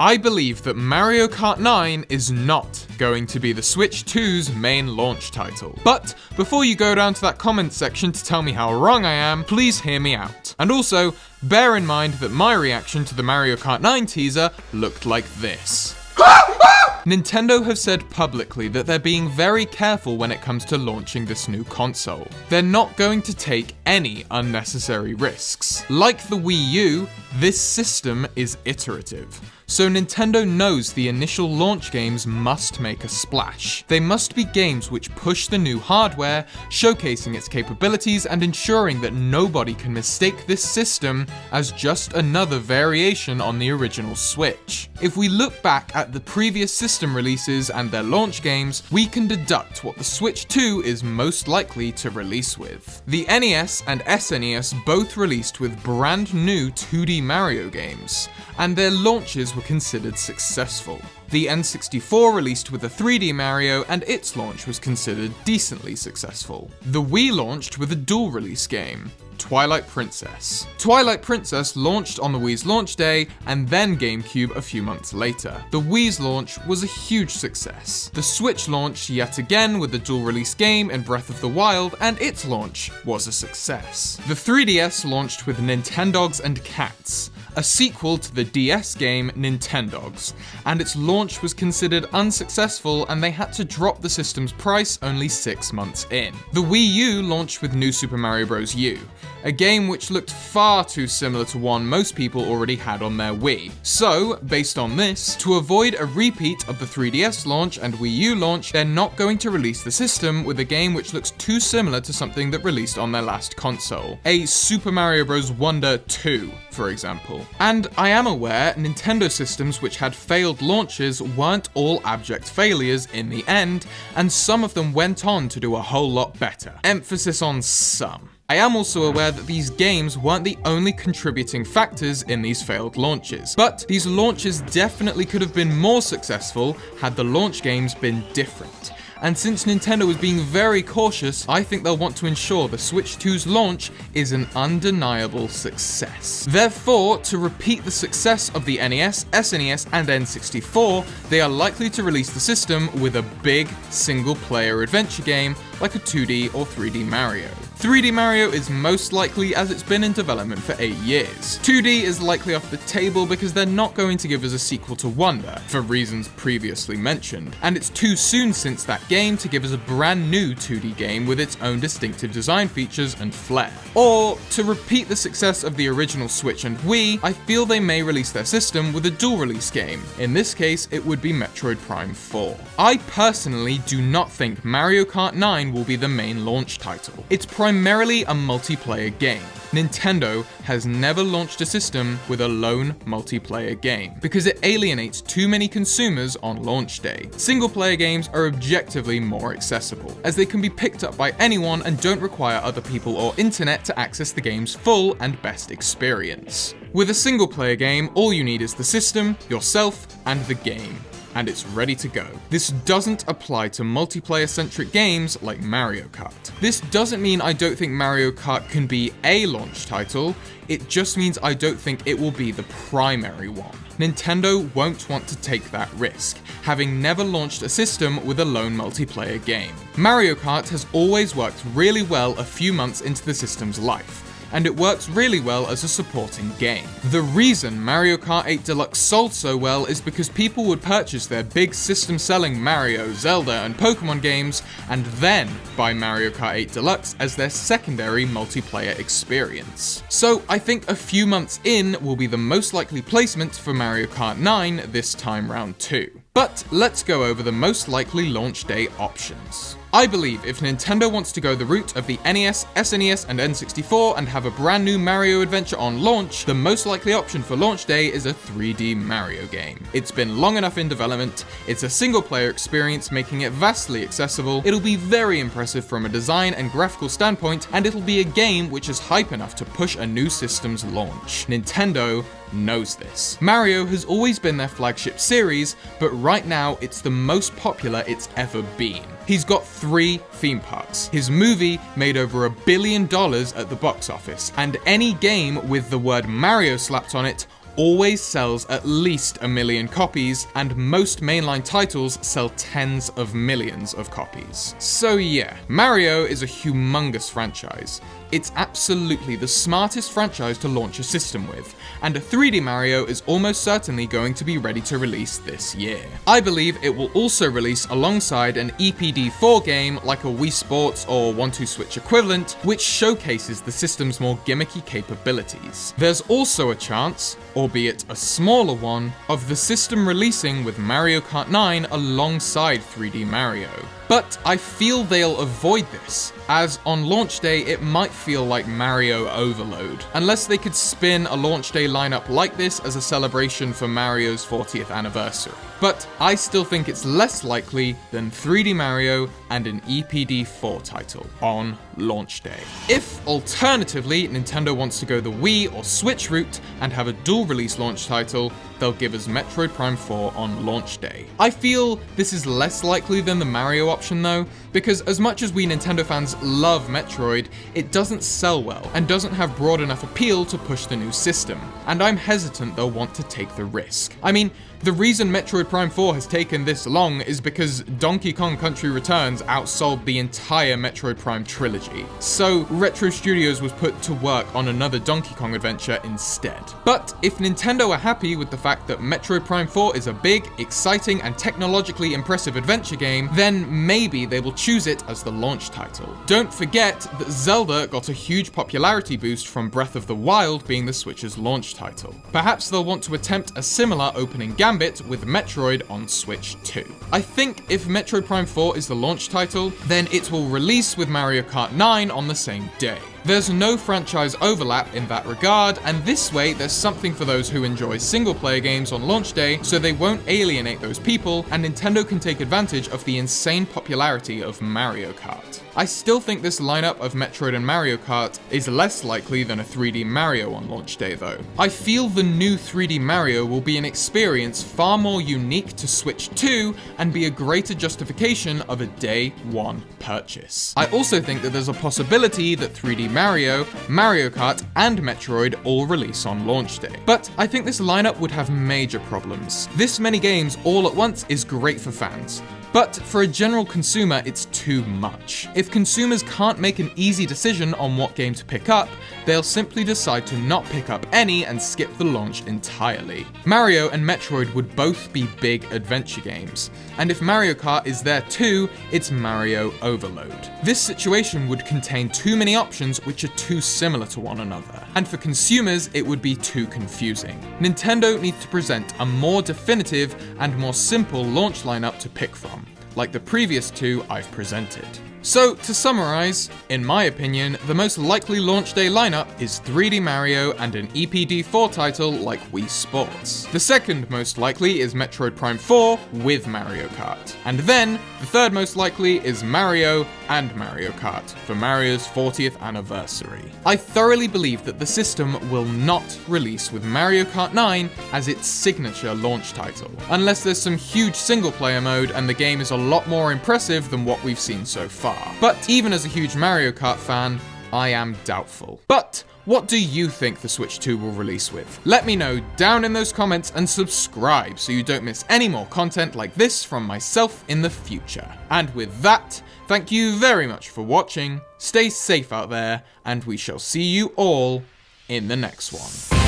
I believe that Mario Kart 9 is not going to be the Switch 2's main launch title. But before you go down to that comment section to tell me how wrong I am, please hear me out. And also, bear in mind that my reaction to the Mario Kart 9 teaser looked like this. Nintendo have said publicly that they're being very careful when it comes to launching this new console. They're not going to take any unnecessary risks. Like the Wii U, this system is iterative. So Nintendo knows the initial launch games must make a splash. They must be games which push the new hardware, showcasing its capabilities and ensuring that nobody can mistake this system as just another variation on the original Switch. If we look back at the previous system releases and their launch games, we can deduct what the Switch 2 is most likely to release with. The NES and SNES both released with brand new 2D Mario games, and their launches were considered successful. The N64 released with a 3D Mario and its launch was considered decently successful. The Wii launched with a dual release game, Twilight Princess. Twilight Princess launched on the Wii's launch day and then GameCube a few months later. The Wii's launch was a huge success. The Switch launched yet again with a dual release game in Breath of the Wild and its launch was a success. The 3DS launched with Nintendogs and Cats, a sequel to the DS game Nintendogs, and its launch was considered unsuccessful and they had to drop the system's price only 6 months in. The Wii U launched with New Super Mario Bros. U, a game which looked far too similar to one most people already had on their Wii. So, based on this, to avoid a repeat of the 3DS launch and Wii U launch, they're not going to release the system with a game which looks too similar to something that released on their last console. A Super Mario Bros. Wonder 2, for example. And I am aware Nintendo systems which had failed launches weren't all abject failures in the end, and some of them went on to do a whole lot better. Emphasis on some. I am also aware that these games weren't the only contributing factors in these failed launches, but these launches definitely could have been more successful had the launch games been different. And since Nintendo is being very cautious, I think they'll want to ensure the Switch 2's launch is an undeniable success. Therefore, to repeat the success of the NES, SNES, and N64, they are likely to release the system with a big, single-player adventure game like a 2D or 3D Mario. 3D Mario is most likely as it's been in development for 8 years. 2D is likely off the table because they're not going to give us a sequel to Wonder, for reasons previously mentioned, and it's too soon since that game to give us a brand new 2D game with its own distinctive design features and flair. Or, to repeat the success of the original Switch and Wii, I feel they may release their system with a dual release game. In this case, it would be Metroid Prime 4. I personally do not think Mario Kart 9 will be the main launch title. It's primarily a multiplayer game. Nintendo has never launched a system with a lone multiplayer game because it alienates too many consumers on launch day. Single-player games are objectively more accessible, as they can be picked up by anyone and don't require other people or internet to access the game's full and best experience. With a single-player game, all you need is the system, yourself, and the game, and it's ready to go. This doesn't apply to multiplayer-centric games like Mario Kart. This doesn't mean I don't think Mario Kart can be a launch title, it just means I don't think it will be the primary one. Nintendo won't want to take that risk, having never launched a system with a lone multiplayer game. Mario Kart has always worked really well a few months into the system's life, and it works really well as a supporting game. The reason Mario Kart 8 Deluxe sold so well is because people would purchase their big system-selling Mario, Zelda, and Pokemon games, and then buy Mario Kart 8 Deluxe as their secondary multiplayer experience. So I think a few months in will be the most likely placement for Mario Kart 9 this time round too. But let's go over the most likely launch day options. I believe if Nintendo wants to go the route of the NES, SNES, and N64 and have a brand new Mario adventure on launch, the most likely option for launch day is a 3D Mario game. It's been long enough in development, it's a single-player experience making it vastly accessible, it'll be very impressive from a design and graphical standpoint, and it'll be a game which is hype enough to push a new system's launch. Nintendo knows this. Mario has always been their flagship series, but right now it's the most popular it's ever been. He's got 3 theme parks. His movie made over $1 billion at the box office, and any game with the word Mario slapped on it always sells at least 1 million copies, and most mainline titles sell tens of millions of copies. So yeah, Mario is a humongous franchise. It's absolutely the smartest franchise to launch a system with, and a 3D Mario is almost certainly going to be ready to release this year. I believe it will also release alongside an EPD4 game like a Wii Sports or 1-2 Switch equivalent, which showcases the system's more gimmicky capabilities. There's also a chance, albeit a smaller one, of the system releasing with Mario Kart 9 alongside 3D Mario. But I feel they'll avoid this, as on launch day it might feel like Mario overload, unless they could spin a launch day lineup like this as a celebration for Mario's 40th anniversary. But I still think it's less likely than 3D Mario and an EPD4 title on launch day. If, alternatively, Nintendo wants to go the Wii or Switch route and have a dual release launch title, they'll give us Metroid Prime 4 on launch day. I feel this is less likely than the Mario option though, because as much as we Nintendo fans love Metroid, it doesn't sell well and doesn't have broad enough appeal to push the new system, and I'm hesitant they'll want to take the risk. I mean, the reason Metroid Prime 4 has taken this long is because Donkey Kong Country Returns outsold the entire Metroid Prime trilogy, so Retro Studios was put to work on another Donkey Kong adventure instead. But if Nintendo are happy with the fact that Metroid Prime 4 is a big, exciting, and technologically impressive adventure game, then maybe they will choose it as the launch title. Don't forget that Zelda got a huge popularity boost from Breath of the Wild being the Switch's launch title. Perhaps they'll want to attempt a similar opening gambit with Metroid on Switch 2. I think if Metroid Prime 4 is the launch title, then it will release with Mario Kart 9 on the same day. There's no franchise overlap in that regard, and this way there's something for those who enjoy single-player games on launch day, so they won't alienate those people, and Nintendo can take advantage of the insane popularity of Mario Kart. I still think this lineup of Metroid and Mario Kart is less likely than a 3D Mario on launch day though. I feel the new 3D Mario will be an experience far more unique to Switch 2 and be a greater justification of a day one purchase. I also think that there's a possibility that 3D Mario, Mario Kart, and Metroid all release on launch day. But I think this lineup would have major problems. This many games all at once is great for fans, but for a general consumer, it's too much. If consumers can't make an easy decision on what game to pick up, they'll simply decide to not pick up any and skip the launch entirely. Mario and Metroid would both be big adventure games, and if Mario Kart is there too, it's Mario overload. This situation would contain too many options which are too similar to one another, and for consumers, it would be too confusing. Nintendo needs to present a more definitive and more simple launch lineup to pick from, like the previous two I've presented. So, to summarize, in my opinion, the most likely launch day lineup is 3D Mario and an EPD4 title like Wii Sports. The second most likely is Metroid Prime 4 with Mario Kart. And then, the third most likely is Mario and Mario Kart for Mario's 40th anniversary. I thoroughly believe that the system will not release with Mario Kart 9 as its signature launch title, unless there's some huge single-player mode and the game is a lot more impressive than what we've seen so far. But even as a huge Mario Kart fan, I am doubtful. But what do you think the Switch 2 will release with? Let me know down in those comments and subscribe so you don't miss any more content like this from myself in the future. And with that, thank you very much for watching, stay safe out there, and we shall see you all in the next one.